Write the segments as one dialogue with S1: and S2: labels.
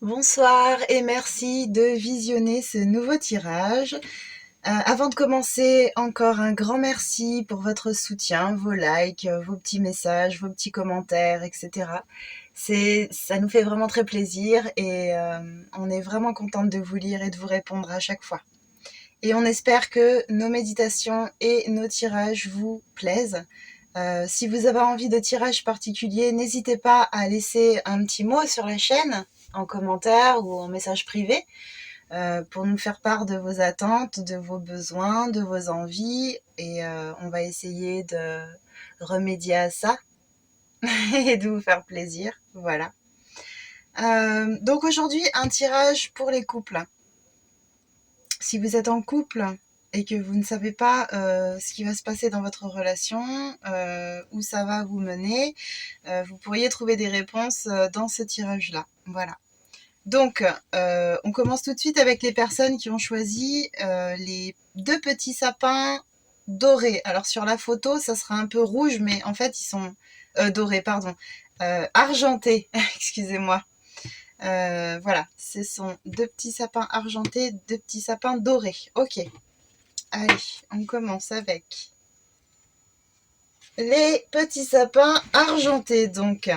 S1: Bonsoir et merci de visionner ce nouveau tirage. Avant de commencer, encore un grand merci pour votre soutien, vos likes, vos petits messages, vos petits commentaires, etc. Ça nous fait vraiment très plaisir et on est vraiment contente de vous lire et de vous répondre à chaque fois. Et on espère que nos méditations et nos tirages vous plaisent. Si vous avez envie de tirages particuliers, n'hésitez pas à laisser un petit mot sur la chaîne, en commentaire ou en message privé, pour nous faire part de vos attentes, de vos besoins, de vos envies. Et on va essayer de remédier à ça et de vous faire plaisir. Voilà. Donc aujourd'hui, un tirage pour les couples. Si vous êtes en couple et que vous ne savez pas ce qui va se passer dans votre relation, où ça va vous mener, vous pourriez trouver des réponses dans ce tirage-là. Voilà. Donc, on commence tout de suite avec les personnes qui ont choisi les deux petits sapins dorés. Alors sur la photo, ça sera un peu rouge, mais en fait, ils sont dorés, pardon. Argentés, excusez-moi. Voilà, ce sont deux petits sapins argentés, deux petits sapins dorés. Ok, allez, on commence avec les petits sapins argentés. Donc,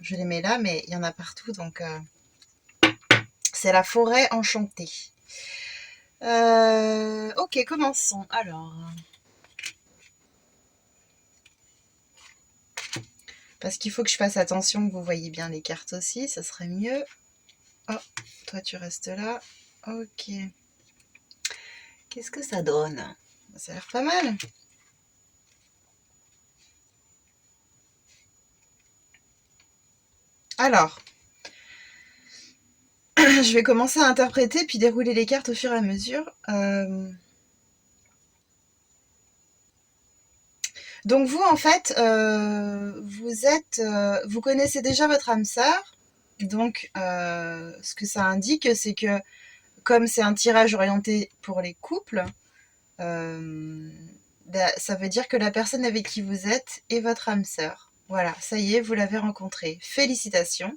S1: je les mets là, mais il y en a partout, donc c'est la forêt enchantée. Ok, commençons. Alors, parce qu'il faut que je fasse attention que vous voyez bien les cartes aussi, ça serait mieux. Oh, toi tu restes là. Ok. Qu'est-ce que ça donne? Ça a l'air pas mal. Alors, je vais commencer à interpréter puis dérouler les cartes au fur et à mesure. Donc vous, en fait, vous connaissez déjà votre âme sœur. Donc, ce que ça indique, c'est que comme c'est un tirage orienté pour les couples, ça veut dire que la personne avec qui vous êtes est votre âme sœur. Voilà, ça y est, vous l'avez rencontré. Félicitations.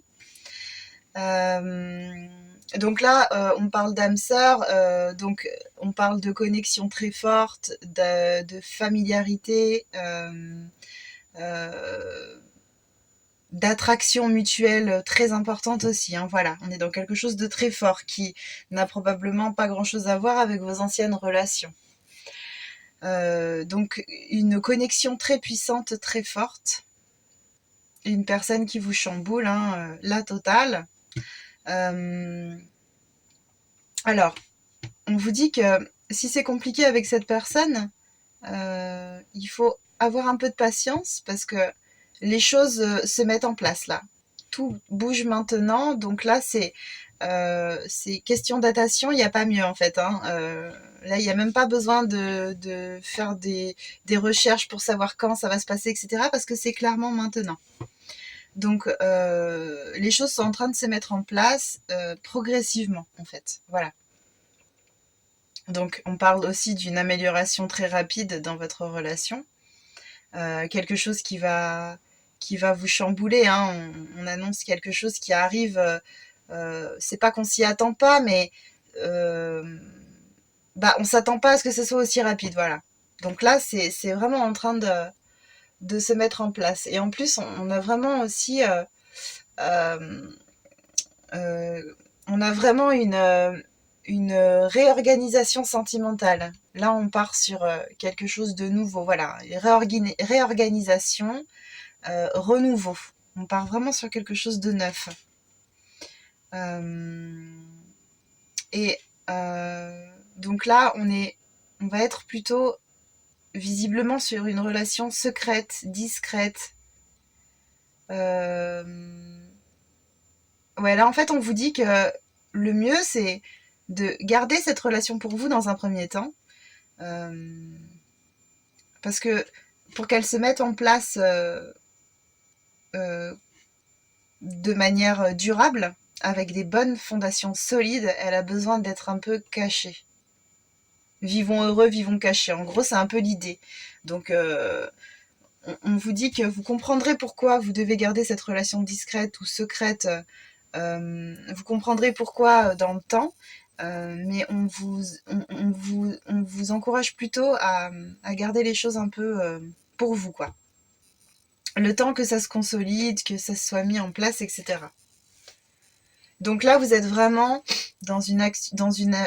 S1: Donc là, on parle d'âme sœur, donc on parle de connexion très forte, de familiarité, d'attraction mutuelle très importante aussi. Hein, voilà, on est dans quelque chose de très fort qui n'a probablement pas grand-chose à voir avec vos anciennes relations. Donc une connexion très puissante, très forte. Une personne qui vous chamboule, hein, la totale. Alors, on vous dit que si c'est compliqué avec cette personne, il faut avoir un peu de patience parce que les choses se mettent en place là. Tout bouge maintenant, donc là c'est question datation, il n'y a pas mieux en fait. Hein. Là, il n'y a même pas besoin de faire des recherches pour savoir quand ça va se passer, etc. Parce que c'est clairement maintenant. Donc, les choses sont en train de se mettre en place progressivement, en fait. Voilà. Donc, on parle aussi d'une amélioration très rapide dans votre relation. Quelque chose qui va vous chambouler. Hein. On annonce quelque chose qui arrive. C'est pas qu'on s'y attend pas, mais on s'attend pas à ce que ce soit aussi rapide. Voilà. Donc là, c'est vraiment en train de se mettre en place. Et en plus, on a vraiment aussi euh, euh, on a vraiment une réorganisation sentimentale. Là, on part sur quelque chose de nouveau. Voilà, réorganisation, renouveau. On part vraiment sur quelque chose de neuf. Et donc là, on va être plutôt visiblement sur une relation secrète, discrète. Ouais, là, en fait, on vous dit que le mieux, c'est de garder cette relation pour vous dans un premier temps. Parce que pour qu'elle se mette en place euh, de manière durable, avec des bonnes fondations solides, elle a besoin d'être un peu cachée. Vivons heureux, vivons cachés. En gros, c'est un peu l'idée. Donc, on vous dit que vous comprendrez pourquoi vous devez garder cette relation discrète ou secrète Vous comprendrez pourquoi dans le temps, mais on vous encourage plutôt à garder les choses un peu pour vous, quoi. Le temps que ça se consolide, que ça soit mis en place, etc. Donc là, vous êtes vraiment dans une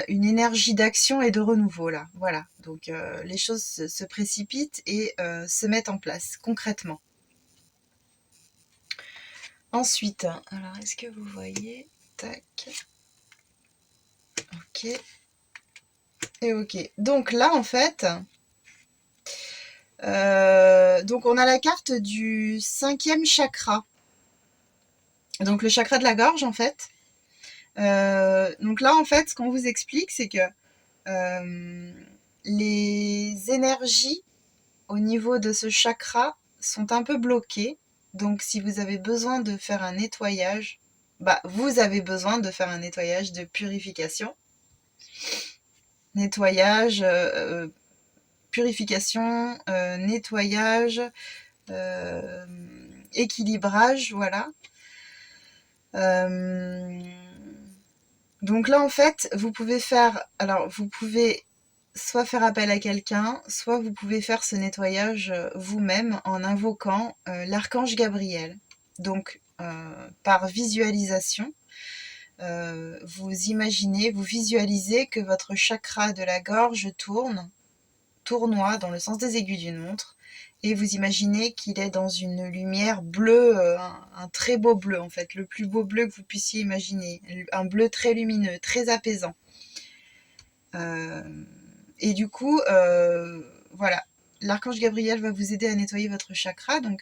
S1: énergie d'action et de renouveau, là. Voilà. Donc les choses se précipitent et se mettent en place concrètement. Ensuite, alors est-ce que vous voyez? Tac. Ok. Et ok. Donc là, en fait, donc on a la carte du 5e chakra. Donc le chakra de la gorge, en fait. Donc là, en fait, ce qu'on vous explique, c'est que les énergies au niveau de ce chakra sont un peu bloquées. Donc si vous avez besoin de faire un nettoyage, bah vous avez besoin de faire un nettoyage de purification. Nettoyage, purification, nettoyage, euh, équilibrage, voilà. Donc là, en fait, vous pouvez soit faire appel à quelqu'un, soit vous pouvez faire ce nettoyage vous-même en invoquant l'archange Gabriel. Donc, par visualisation, vous visualisez que votre chakra de la gorge tournoie dans le sens des aiguilles d'une montre, et vous imaginez qu'il est dans une lumière bleue, un très beau bleu en fait, le plus beau bleu que vous puissiez imaginer, un bleu très lumineux, très apaisant. Et du coup, voilà, l'archange Gabriel va vous aider à nettoyer votre chakra, donc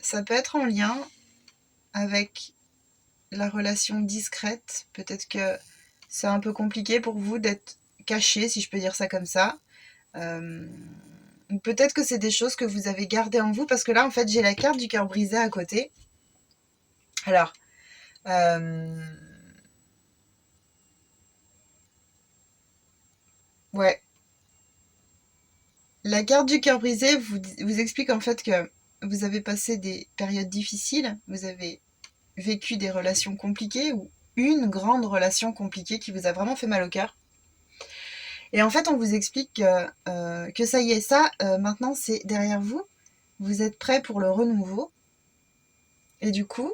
S1: ça peut être en lien avec la relation discrète. Peut-être que c'est un peu compliqué pour vous d'être caché, si je peux dire ça comme ça. Peut-être que c'est des choses que vous avez gardées en vous, parce que là, en fait, j'ai la carte du cœur brisé à côté. Alors, ouais, la carte du cœur brisé vous explique en fait que vous avez passé des périodes difficiles, vous avez vécu des relations compliquées ou une grande relation compliquée qui vous a vraiment fait mal au cœur. Et en fait, on vous explique que ça y est, maintenant, c'est derrière vous. Vous êtes prêt pour le renouveau. Et du coup,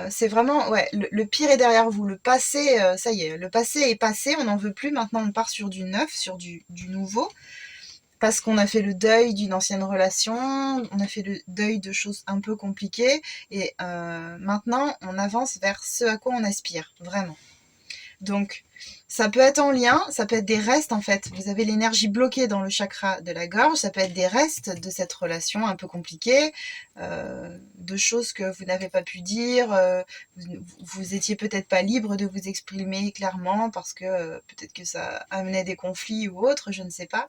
S1: c'est vraiment, ouais, le pire est derrière vous. Le passé, ça y est, le passé est passé, on n'en veut plus. Maintenant, on part sur du neuf, sur du nouveau. Parce qu'on a fait le deuil d'une ancienne relation, on a fait le deuil de choses un peu compliquées. Et maintenant, on avance vers ce à quoi on aspire, vraiment. Donc, ça peut être en lien, ça peut être des restes en fait. Vous avez l'énergie bloquée dans le chakra de la gorge, ça peut être des restes de cette relation un peu compliquée, de choses que vous n'avez pas pu dire, vous étiez peut-être pas libre de vous exprimer clairement parce que peut-être que ça amenait des conflits ou autre, je ne sais pas.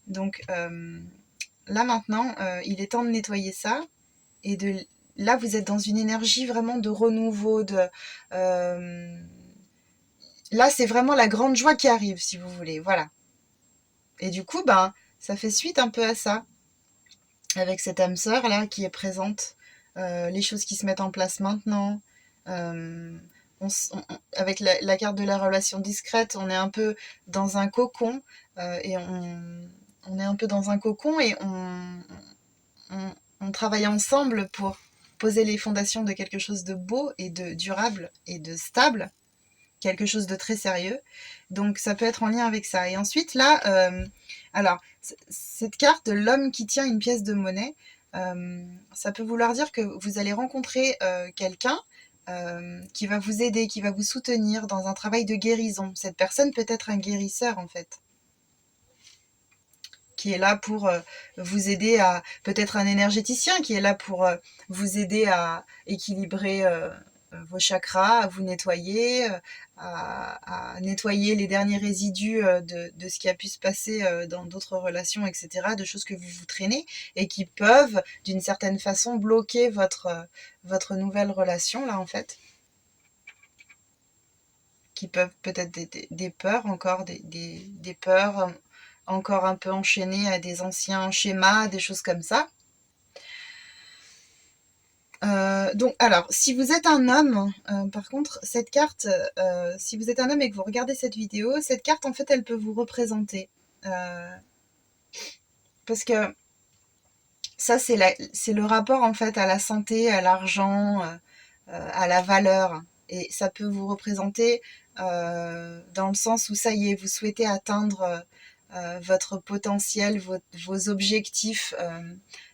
S1: Donc là maintenant, il est temps de nettoyer ça et là vous êtes dans une énergie vraiment de renouveau, là, c'est vraiment la grande joie qui arrive, si vous voulez. Voilà. Et du coup, ben, ça fait suite un peu à ça, avec cette âme sœur là qui est présente, les choses qui se mettent en place maintenant. Euh, avec la carte de la relation discrète, on est un peu dans un cocon et on est un peu dans un cocon et on travaille ensemble pour poser les fondations de quelque chose de beau et de durable et de stable, quelque chose de très sérieux. Donc ça peut être en lien avec ça. Et ensuite, là, alors, cette carte de l'homme qui tient une pièce de monnaie, ça peut vouloir dire que vous allez rencontrer quelqu'un qui va vous aider, qui va vous soutenir dans un travail de guérison. Cette personne peut être un guérisseur, en fait, qui est là pour vous aider à... Peut-être un énergéticien qui est là pour vous aider à équilibrer vos chakras, à vous nettoyer, à nettoyer les derniers résidus de ce qui a pu se passer dans d'autres relations, etc., de choses que vous traînez et qui peuvent, d'une certaine façon, bloquer votre nouvelle relation, là, en fait, qui peuvent peut-être des peurs encore, des peurs encore un peu enchaînées à des anciens schémas, des choses comme ça. Donc, alors, si vous êtes un homme, par contre, cette carte, si vous êtes un homme et que vous regardez cette vidéo, cette carte, en fait, elle peut vous représenter. Euh, Parce que ça, c'est le rapport, en fait, à la santé, à l'argent, à la valeur. Et ça peut vous représenter dans le sens où, ça y est, vous souhaitez atteindre votre potentiel, vos objectifs.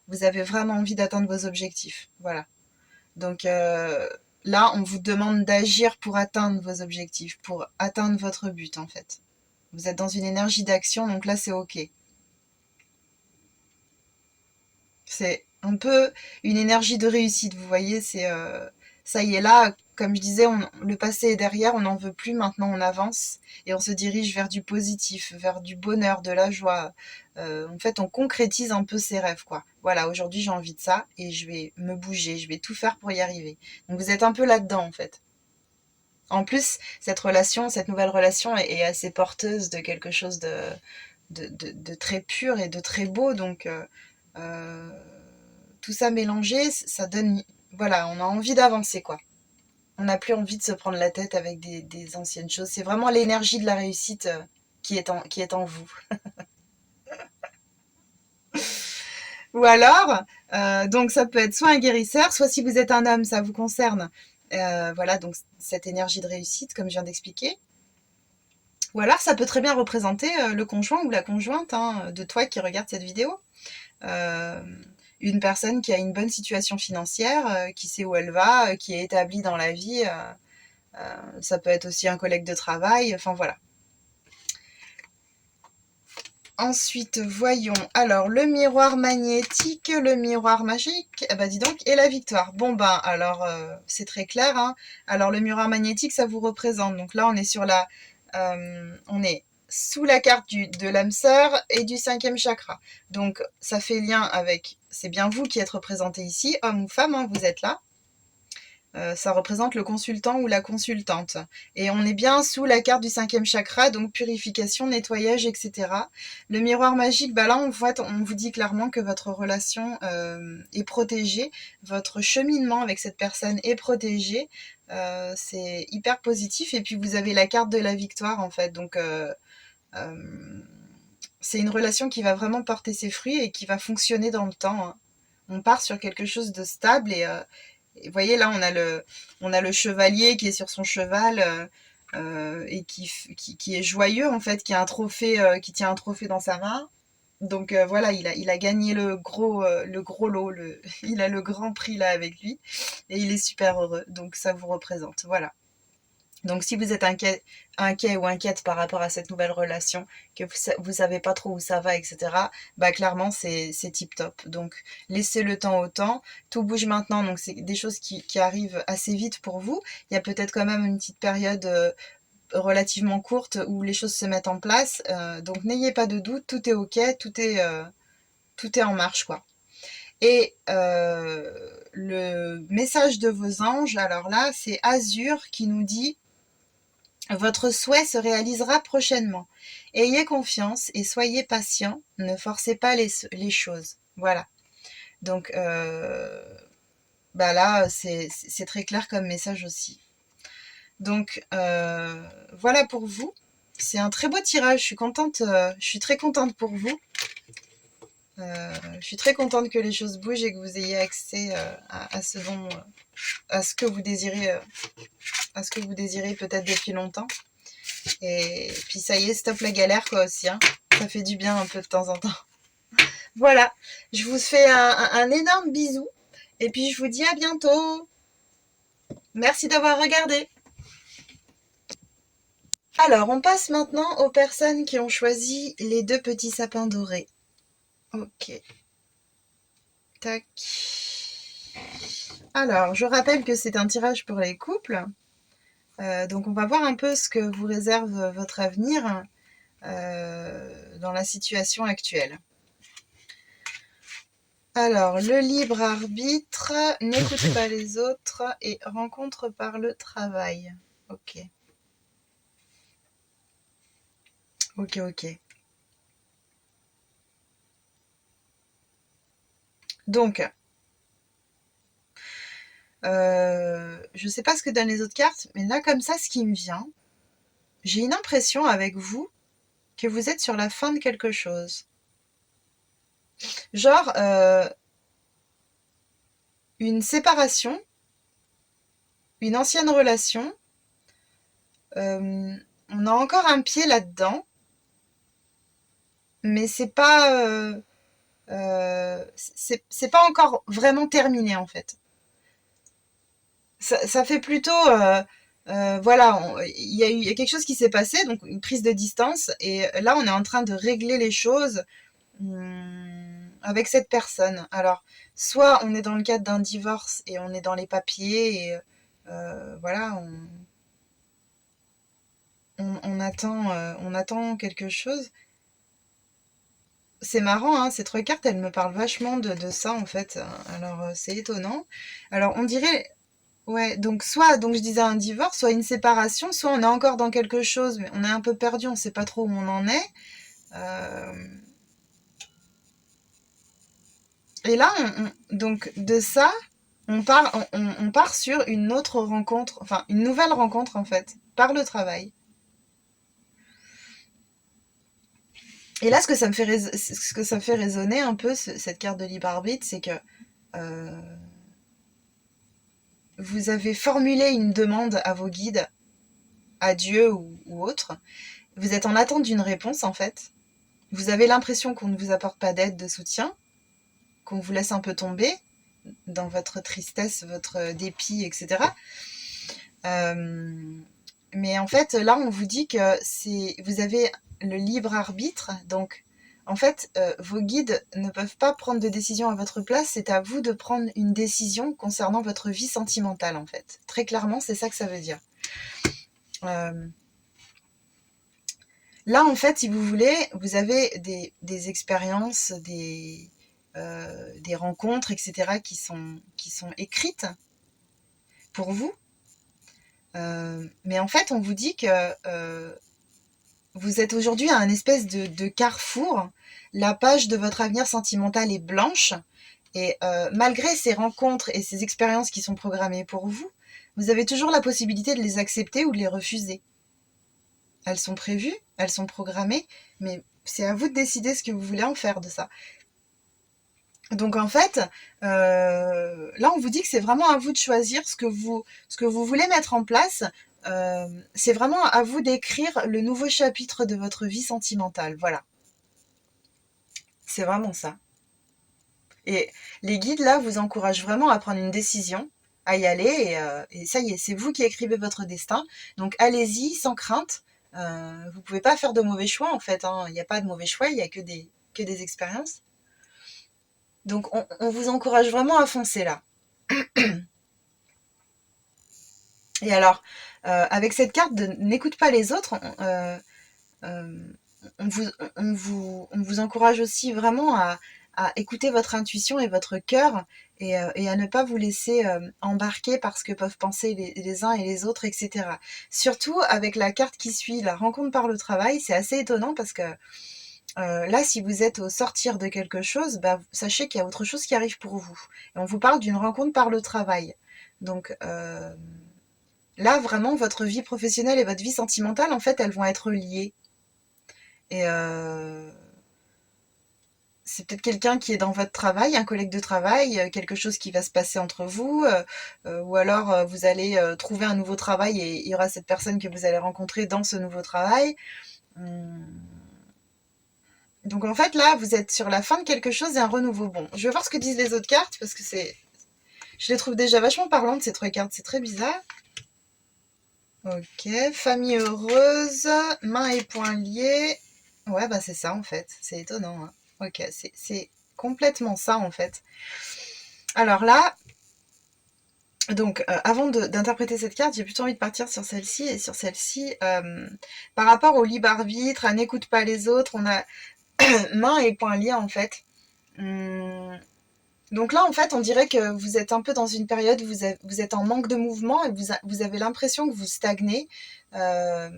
S1: Vous avez vraiment envie d'atteindre vos objectifs. Voilà. Donc là, on vous demande d'agir pour atteindre vos objectifs, pour atteindre votre but en fait. Vous êtes dans une énergie d'action, donc là c'est ok. C'est un peu une énergie de réussite, vous voyez, c'est ça y est là, comme je disais, le passé est derrière, on n'en veut plus, maintenant on avance et on se dirige vers du positif, vers du bonheur, de la joie. En fait, on concrétise un peu ses rêves, quoi. Voilà, aujourd'hui j'ai envie de ça et je vais me bouger, je vais tout faire pour y arriver. Donc vous êtes un peu là-dedans en fait. En plus, cette relation, cette nouvelle relation est assez porteuse de quelque chose de très pur et de très beau. Donc, euh, tout ça mélangé, ça donne, voilà, on a envie d'avancer, quoi. On n'a plus envie de se prendre la tête avec des anciennes choses. C'est vraiment l'énergie de la réussite qui est en vous. Ou alors, donc ça peut être soit un guérisseur, soit si vous êtes un homme, ça vous concerne. Voilà, donc cette énergie de réussite, comme je viens d'expliquer. Ou alors, ça peut très bien représenter le conjoint ou la conjointe hein, de toi qui regarde cette vidéo. Euh, une personne qui a une bonne situation financière, qui sait où elle va, qui est établie dans la vie. Ça peut être aussi un collègue de travail. Enfin voilà. Ensuite, voyons. Alors, le miroir magnétique, le miroir magique, eh ben dis donc, et la victoire. Bon ben, alors, c'est très clair. Hein. Alors, le miroir magnétique, ça vous représente. Donc là, on est sur la... on est sous la carte de l'âme sœur et du cinquième chakra. Donc, ça fait lien avec... C'est bien vous qui êtes représenté ici, homme ou femme, hein, vous êtes là. Ça représente le consultant ou la consultante. Et on est bien sous la carte du cinquième chakra, donc purification, nettoyage, etc. Le miroir magique, bah là, on vous dit clairement que votre relation est protégée, votre cheminement avec cette personne est protégé. C'est hyper positif. Et puis, vous avez la carte de la victoire, en fait. Donc, euh, c'est une relation qui va vraiment porter ses fruits et qui va fonctionner dans le temps. Hein. On part sur quelque chose de stable et vous voyez, là, on a le chevalier qui est sur son cheval et qui est joyeux, en fait, qui a un trophée, qui tient un trophée dans sa main. Donc voilà, il a gagné le gros lot, il a le grand prix là avec lui et il est super heureux. Donc ça vous représente, voilà. Donc si vous êtes inquiet ou inquiète par rapport à cette nouvelle relation, que vous savez pas trop où ça va, etc., bah clairement c'est tip top. Donc laissez le temps au temps, tout bouge maintenant, donc c'est des choses qui arrivent assez vite pour vous. Il y a peut-être quand même une petite période relativement courte où les choses se mettent en place, donc n'ayez pas de doute, tout est ok, tout est en marche quoi. Et le message de vos anges, alors là c'est Azur qui nous dit votre souhait se réalisera prochainement. Ayez confiance et soyez patient, ne forcez pas les choses. Voilà. Donc bah là, c'est très clair comme message aussi. Donc voilà pour vous. C'est un très beau tirage. Je suis contente, je suis très contente pour vous. Je suis très contente que les choses bougent et que vous ayez accès à ce dont, à ce que vous désirez, à ce que vous désirez peut-être depuis longtemps. Et puis ça y est, stop la galère quoi aussi. Hein. Ça fait du bien un peu de temps en temps. Voilà, je vous fais un énorme bisou. Et puis je vous dis à bientôt. Merci d'avoir regardé. Alors, on passe maintenant aux personnes qui ont choisi les deux petits sapins dorés. Ok. Tac. Alors, je rappelle que c'est un tirage pour les couples. Donc, on va voir un peu ce que vous réserve votre avenir dans la situation actuelle. Alors, le libre arbitre, n'écoute pas les autres et rencontre par le travail. Ok. Ok, ok. Donc, Je sais pas ce que donnent les autres cartes, mais là, comme ça, ce qui me vient, j'ai une impression avec vous que vous êtes sur la fin de quelque chose. Genre, une séparation, une ancienne relation, on a encore un pied là-dedans, mais c'est pas encore vraiment terminé en fait. Ça fait plutôt, voilà, il y a quelque chose qui s'est passé, donc une prise de distance, et là on est en train de régler les choses avec cette personne. Alors, soit on est dans le cadre d'un divorce et on est dans les papiers et voilà, on attend quelque chose. C'est marrant, hein, ces trois cartes, elles me parlent vachement de ça en fait. Alors, c'est étonnant. Alors, on dirait, ouais, donc soit, donc je disais un divorce, soit une séparation, soit on est encore dans quelque chose, mais on est un peu perdu, on sait pas trop où on en est. Euh, et là, donc de ça, on part sur une autre rencontre, enfin une nouvelle rencontre en fait, par le travail. Et là, ce que ça me fait résonner un peu, cette carte de libre arbitre, c'est que euh, vous avez formulé une demande à vos guides, à Dieu ou autre. Vous êtes en attente d'une réponse en fait. Vous avez l'impression qu'on ne vous apporte pas d'aide, de soutien, qu'on vous laisse un peu tomber dans votre tristesse, votre dépit, etc. Euh, mais en fait, là, on vous dit que vous avez le libre arbitre, donc en fait, vos guides ne peuvent pas prendre de décision à votre place, c'est à vous de prendre une décision concernant votre vie sentimentale, en fait. Très clairement, c'est ça que ça veut dire. Euh, Là, en fait, si vous voulez, vous avez des expériences, des rencontres, etc., qui sont écrites pour vous. Mais en fait, on vous dit que vous êtes aujourd'hui à un espèce de carrefour. La page de votre avenir sentimental est blanche. Et malgré ces rencontres et ces expériences qui sont programmées pour vous, vous avez toujours la possibilité de les accepter ou de les refuser. Elles sont prévues, elles sont programmées, mais c'est à vous de décider ce que vous voulez en faire de ça. Donc en fait, là on vous dit que c'est vraiment à vous de choisir ce que vous voulez mettre en place. C'est vraiment à vous d'écrire le nouveau chapitre de votre vie sentimentale. Voilà, c'est vraiment ça. Et les guides là vous encouragent vraiment à prendre une décision, à y aller, et ça y est, c'est vous qui écrivez votre destin. Donc allez-y sans crainte. Vous pouvez pas faire de mauvais choix en fait, hein. Il n'y a pas de mauvais choix, il y a que des expériences. Donc on vous encourage vraiment à foncer là. Et alors, avec cette carte de n'écoute pas les autres, euh, on vous encourage aussi vraiment à écouter votre intuition et votre cœur et à ne pas vous laisser embarquer par ce que peuvent penser les uns et les autres, etc. Surtout avec la carte qui suit, la rencontre par le travail, c'est assez étonnant parce que là, si vous êtes au sortir de quelque chose, bah, sachez qu'il y a autre chose qui arrive pour vous. Et on vous parle d'une rencontre par le travail. Donc, là, vraiment, votre vie professionnelle et votre vie sentimentale, en fait, elles vont être liées. Et c'est peut-être quelqu'un qui est dans votre travail, un collègue de travail, quelque chose qui va se passer entre vous, ou alors vous allez trouver un nouveau travail et il y aura cette personne que vous allez rencontrer dans ce nouveau travail. Hum. Donc en fait, là, vous êtes sur la fin de quelque chose et un renouveau. Bon, je vais voir ce que disent les autres cartes parce que je les trouve déjà vachement parlantes, ces trois cartes, c'est très bizarre. Ok, famille heureuse, mains et poings liés. Ouais, bah c'est ça en fait. C'est étonnant, hein. Ok, c'est complètement ça en fait. Alors là, donc avant d'interpréter cette carte, j'ai plutôt envie de partir sur celle-ci. Et sur celle-ci, par rapport au libre arbitre, à n'écoute pas les autres, on a mains et poings liés en fait. Hum, Donc là, en fait, on dirait que vous êtes un peu dans une période où vous êtes en manque de mouvement et vous avez l'impression que vous stagnez. Euh,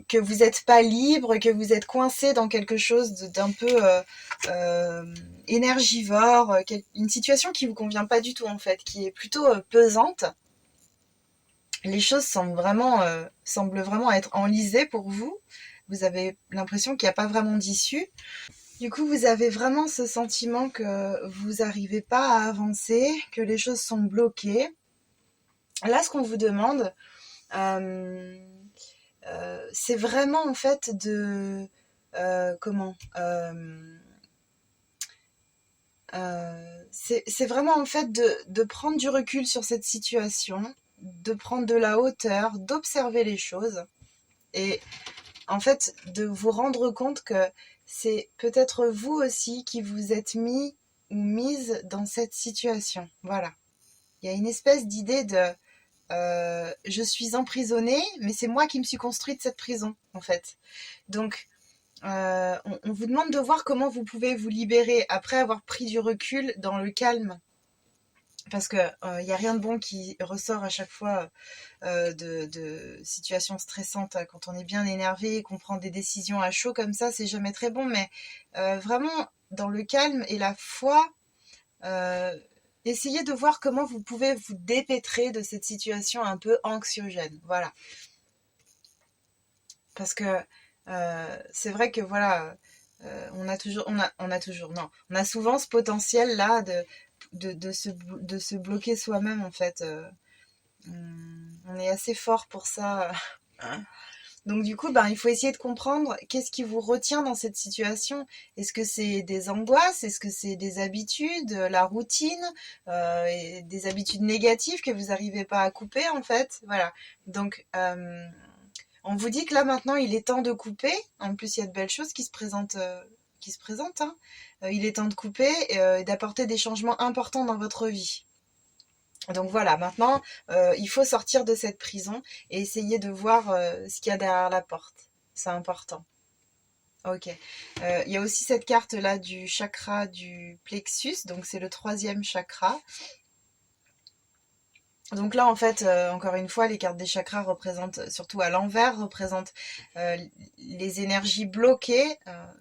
S1: que vous n'êtes pas libre, que vous êtes coincé dans quelque chose d'un peu énergivore, une situation qui vous convient pas du tout en fait, qui est plutôt pesante. Les choses semblent vraiment être enlisées pour vous. Vous avez l'impression qu'il n'y a pas vraiment d'issue. Du coup, vous avez vraiment ce sentiment que vous n'arrivez pas à avancer, que les choses sont bloquées. Là, ce qu'on vous demande, c'est vraiment en fait de comment c'est vraiment en fait de prendre du recul sur cette situation, de prendre de la hauteur, d'observer les choses et en fait de vous rendre compte que c'est peut-être vous aussi qui vous êtes mis ou mise dans cette situation. Voilà. Il y a une espèce d'idée de je suis emprisonnée, mais c'est moi qui me suis construite cette prison, en fait. Donc, on vous demande de voir comment vous pouvez vous libérer après avoir pris du recul dans le calme. Parce que il n'y a rien de bon qui ressort à chaque fois de situations stressantes quand on est bien énervé et qu'on prend des décisions à chaud comme ça, c'est jamais très bon. Mais vraiment, dans le calme et la foi, euh, essayez de voir comment vous pouvez vous dépêtrer de cette situation un peu anxiogène. Voilà. Parce que c'est vrai que voilà, non, on a souvent ce potentiel là de se bloquer soi-même en fait. On est assez fort pour ça. Donc du coup, ben, il faut essayer de comprendre qu'est-ce qui vous retient dans cette situation. Est-ce que c'est des angoisses? Est-ce que c'est des habitudes, la routine, et des habitudes négatives que vous n'arrivez pas à couper en fait? Voilà. Donc on vous dit que là maintenant il est temps de couper. En plus, il y a de belles choses qui se présentent. Hein. Il est temps de couper et d'apporter des changements importants dans votre vie. Donc voilà, maintenant, il faut sortir de cette prison et essayer de voir ce qu'il y a derrière la porte. C'est important. Ok. Il y a aussi cette carte-là du chakra du plexus, donc c'est le troisième chakra. Donc là, en fait, encore une fois, les cartes des chakras représentent, surtout à l'envers, représentent les énergies bloquées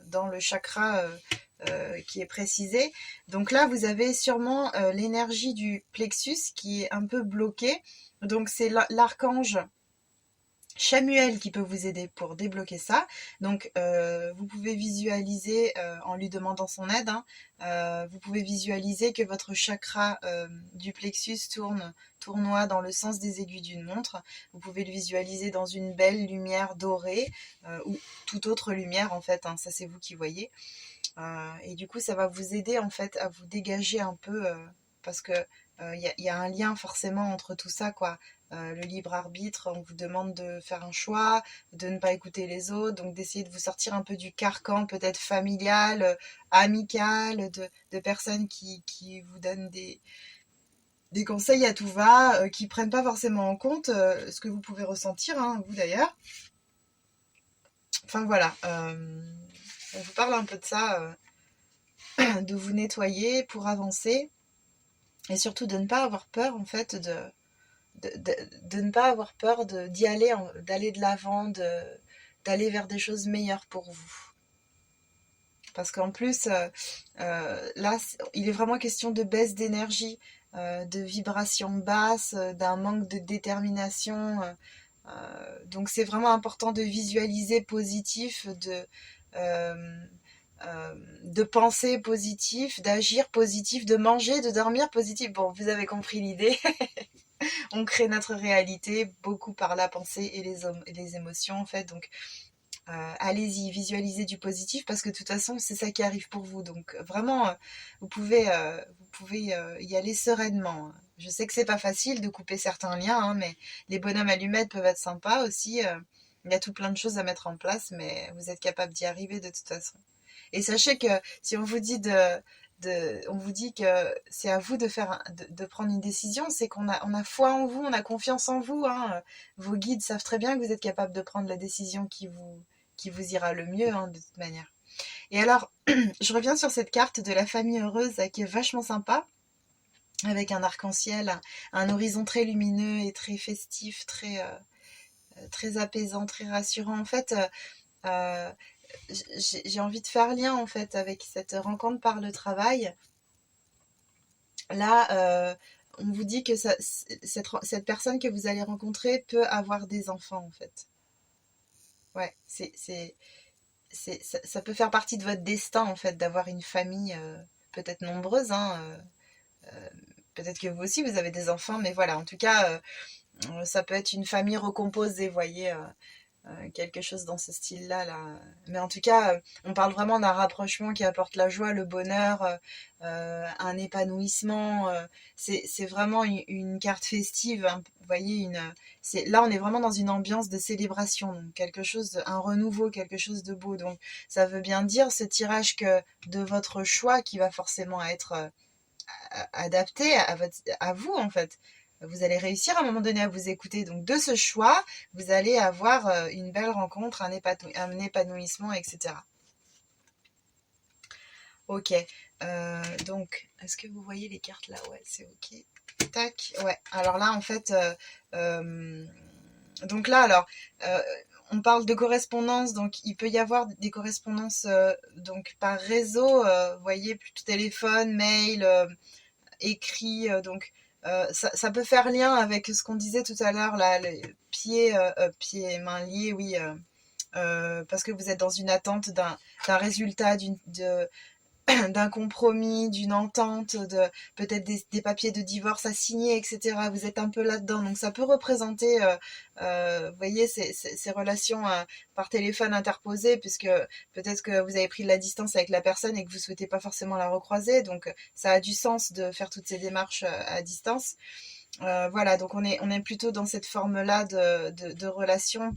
S1: dans le chakra qui est précisé. Donc là, vous avez sûrement l'énergie du plexus qui est un peu bloquée. Donc c'est l'archange Chamuel qui peut vous aider pour débloquer ça. Donc vous pouvez visualiser en lui demandant son aide, hein, vous pouvez visualiser que votre chakra du plexus tournoie dans le sens des aiguilles d'une montre. Vous pouvez le visualiser dans une belle lumière dorée ou toute autre lumière en fait, hein, ça c'est vous qui voyez. Et du coup ça va vous aider en fait à vous dégager un peu parce que y a un lien forcément entre tout ça quoi. Le libre arbitre, on vous demande de faire un choix, de ne pas écouter les autres, donc d'essayer de vous sortir un peu du carcan peut-être familial, amical, de personnes qui vous donnent des conseils à tout va, qui prennent pas forcément en compte ce que vous pouvez ressentir, hein, vous d'ailleurs. Enfin voilà, on vous parle un peu de ça, de vous nettoyer pour avancer et surtout de ne pas avoir peur en fait de ne pas avoir peur d'y aller, d'aller de l'avant, d'aller vers des choses meilleures pour vous. Parce qu'en plus, là, il est vraiment question de baisse d'énergie, de vibrations basses, d'un manque de détermination. Donc c'est vraiment important de visualiser positif, euh, de penser positif, d'agir positif, de manger, de dormir positif. Bon, vous avez compris l'idée. On crée notre réalité beaucoup par la pensée et les émotions en fait. Donc allez-y, visualisez du positif parce que de toute façon c'est ça qui arrive pour vous. Donc vraiment vous pouvez y aller sereinement. Je sais que c'est pas facile de couper certains liens, hein, mais les bonhommes allumettes peuvent être sympas aussi. Il y a tout plein de choses à mettre en place, mais vous êtes capable d'y arriver de toute façon. Et sachez que si on vous dit on vous dit que c'est à vous de prendre une décision, c'est on a foi en vous, on a confiance en vous. Hein. Vos guides savent très bien que vous êtes capable de prendre la décision qui vous ira le mieux, hein, de toute manière. Et alors, je reviens sur cette carte de la famille heureuse qui est vachement sympa, avec un arc-en-ciel, un horizon très lumineux et très festif, très apaisant, très rassurant. En fait, euh, j'ai envie de faire lien en fait avec cette rencontre par le travail. Là, on vous dit que cette personne que vous allez rencontrer peut avoir des enfants en fait. Ouais, ça peut faire partie de votre destin en fait d'avoir une famille peut-être nombreuse, hein, peut-être que vous aussi vous avez des enfants, mais voilà, en tout cas, ça peut être une famille recomposée, vous voyez, quelque chose dans ce style-là, là. Mais en tout cas, on parle vraiment d'un rapprochement qui apporte la joie, le bonheur, un épanouissement. C'est vraiment une carte festive, hein. Vous voyez, là, on est vraiment dans une ambiance de célébration, donc quelque chose, un renouveau, quelque chose de beau. Donc, ça veut bien dire ce tirage que de votre choix qui va forcément être adapté à vous en fait. Vous allez réussir à un moment donné à vous écouter. Donc de ce choix, vous allez avoir une belle rencontre, un épanouissement, etc. Ok. Donc, est-ce que vous voyez les cartes là? Ouais, c'est ok. Tac. Ouais. Alors là, en fait, donc là, alors, euh, on parle de correspondance, donc il peut y avoir des correspondances donc par réseau, vous voyez, plutôt téléphone, mail, écrit. Donc, ça peut faire lien avec ce qu'on disait tout à l'heure, là, les pieds et mains liés, oui. Parce que vous êtes dans une attente d'un résultat, d'un compromis, d'une entente, peut-être des papiers de divorce à signer, etc. Vous êtes un peu là-dedans. Donc ça peut représenter, vous voyez, ces relations par téléphone interposées, puisque peut-être que vous avez pris de la distance avec la personne et que vous ne souhaitez pas forcément la recroiser. Donc ça a du sens de faire toutes ces démarches à distance. Voilà, donc on est plutôt dans cette forme-là de relation,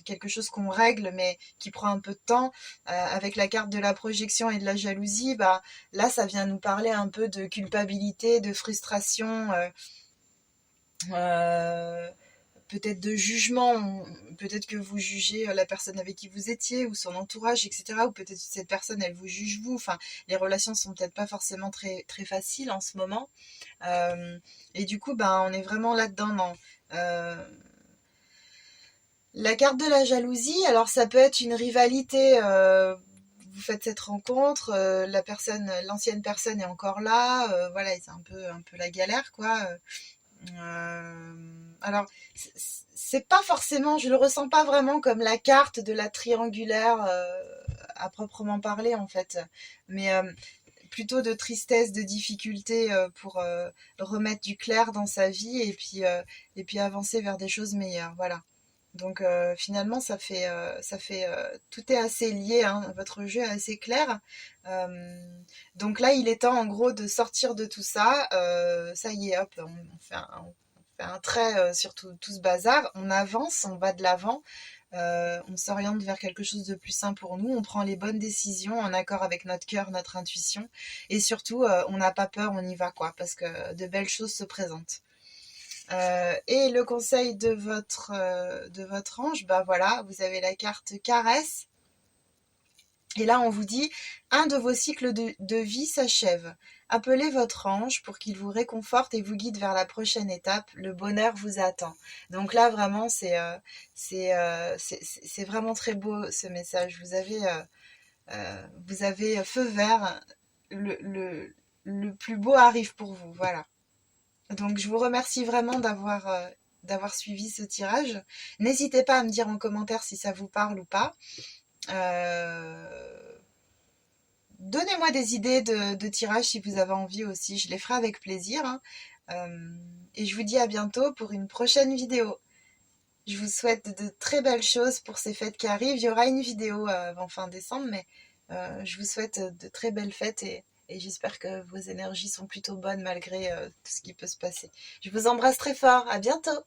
S1: quelque chose qu'on règle mais qui prend un peu de temps. Avec la carte de la projection et de la jalousie, bah là ça vient nous parler un peu de culpabilité, de frustration, euh, peut-être de jugement, peut-être que vous jugez la personne avec qui vous étiez ou son entourage, etc. Ou peut-être que cette personne elle vous juge vous. Enfin, les relations sont peut-être pas forcément très très faciles en ce moment. Euh, et du coup, ben, on est vraiment là-dedans dans la carte de la jalousie. Alors, ça peut être une rivalité. Vous faites cette rencontre, l'ancienne personne est encore là. Voilà, c'est un peu la galère, quoi. Alors, c'est pas forcément, je le ressens pas vraiment comme la carte de la triangulaire à proprement parler, en fait. Mais plutôt de tristesse, de difficulté pour remettre du clair dans sa vie et puis avancer vers des choses meilleures. Voilà. Donc finalement, tout est assez lié, hein, votre jeu est assez clair. Donc là, il est temps en gros de sortir de tout ça. Ça y est, hop, on fait un trait sur tout ce bazar. On avance, on va de l'avant. On s'oriente vers quelque chose de plus sain pour nous, on prend les bonnes décisions en accord avec notre cœur, notre intuition, et surtout, on n'a pas peur, on y va, quoi, parce que de belles choses se présentent. Et le conseil de votre ange, bah voilà, vous avez la carte caresse, et là, on vous dit, un de vos cycles de vie s'achève. Appelez votre ange pour qu'il vous réconforte et vous guide vers la prochaine étape. Le bonheur vous attend. Donc là, vraiment, c'est vraiment très beau ce message. Vous avez feu vert. Le, le, le plus beau arrive pour vous. Voilà. Donc je vous remercie vraiment d'avoir suivi ce tirage. N'hésitez pas à me dire en commentaire si ça vous parle ou pas. Euh, Donnez-moi des idées de tirages si vous avez envie aussi, je les ferai avec plaisir, hein. Et je vous dis à bientôt pour une prochaine vidéo. Je vous souhaite de très belles choses pour ces fêtes qui arrivent. Il y aura une vidéo avant fin décembre, mais je vous souhaite de très belles fêtes et j'espère que vos énergies sont plutôt bonnes malgré tout ce qui peut se passer. Je vous embrasse très fort, à bientôt!